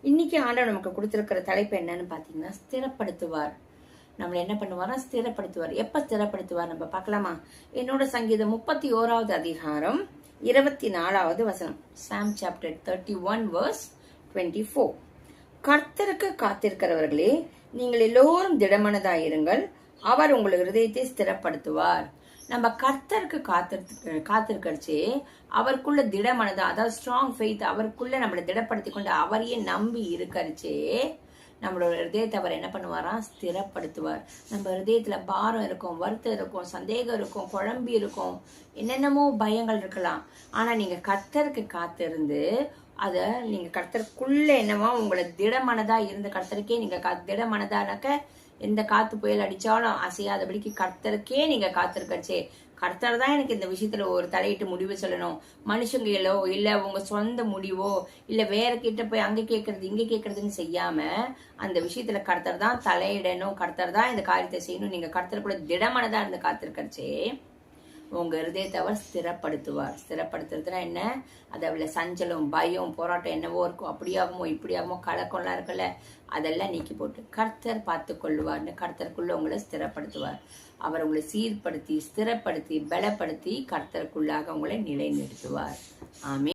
இன்னைக்கு ஆண்டவர் நமக்கு கொடுத்திருக்கிற தலைப்பு என்னன்னு பாத்தீங்கன்னா, ஸ்திரப்படுத்துவார். நம்மள என்ன பண்ணுவாரா? ஸ்திரப்படுத்துவார். எப்ப ஸ்திரப்படுத்துவார் நம்ம பார்க்கலாமா? என்னோட சங்கீதம் 31வது அதிகாரம் 24வது வசனம். சாம் சாப்டர் 31 verse 24. கர்த்தருக்கு காத்திருக்கிறவர்களே, நீங்கள் எல்லோரும் திடமனதாயிருங்கள், அவர் உங்கள் இருதயத்தை ஸ்திரப்படுத்துவார். நம்ம கர்த்தருக்கு காத்திருக்கடிச்சு அவருக்குள்ள திடமனதா, அதாவது ஸ்ட்ராங் ஃபெய்த், அவருக்குள்ள நம்மளை திடப்படுத்தி கொண்டு அவரையே நம்பி இருக்கரிச்சே நம்மளோட ஹிருதயத்தை அவர் என்ன பண்ணுவாராம்? ஸ்திரப்படுத்துவார். நம்ம ஹிருதயத்துல பாரம் இருக்கும், வருத்தம் இருக்கும், சந்தேகம் இருக்கும், குழம்பி இருக்கும், என்னென்னமோ பயங்கள் இருக்கலாம். ஆனா நீங்க கர்த்தருக்கு காத்திருந்து அத நீங்க கர்த்தருக்குள்ள என்னவா உங்களை திடமனதா இருந்த கர்த்தருக்கே நீங்க திடமனதானாக்க எந்த காத்து புயல் அடிச்சாலும் அசையாதபடிக்கு கர்த்தருக்கே நீங்க காத்திருக்கச்சே, கர்த்தர் தான் எனக்கு இந்த விஷயத்துல ஒரு தலையிட்டு முடிவு சொல்லணும். மனுஷங்களோ இல்ல உங்க சொந்த முடிவோ இல்ல வேற கிட்ட போய் அங்க கேட்கறது இங்க கேட்கறதுன்னு செய்யாம அந்த விஷயத்துல கர்த்தர் தான் தலையிடணும், கர்த்தர் தான் இந்த காரியத்தை செய்யணும். நீங்க கர்த்தருக்குள்ள திடமனதா இருந்து காத்திருக்கச்சே உங்க ஹிருதயத்தை அவர் ஸ்திரப்படுத்துவார். ஸ்திரப்படுத்துறதுனா என்ன? அது அவள சஞ்சலம், பயம், போராட்டம் என்னவோ இருக்கும், அப்படியாகுமோ இப்படியாகுமோ கலக்கம்லாம் இருக்குல்ல, அதெல்லாம் நீக்கி போட்டு கர்த்தர் பார்த்து கொள்வார்னு கர்த்தருக்குள்ள உங்களை ஸ்திரப்படுத்துவார். அவர் உங்களை சீர்படுத்தி ஸ்திரப்படுத்தி பலப்படுத்தி கர்த்தருக்குள்ளாக உங்களை நிலைநிறுத்துவார். ஆமென்.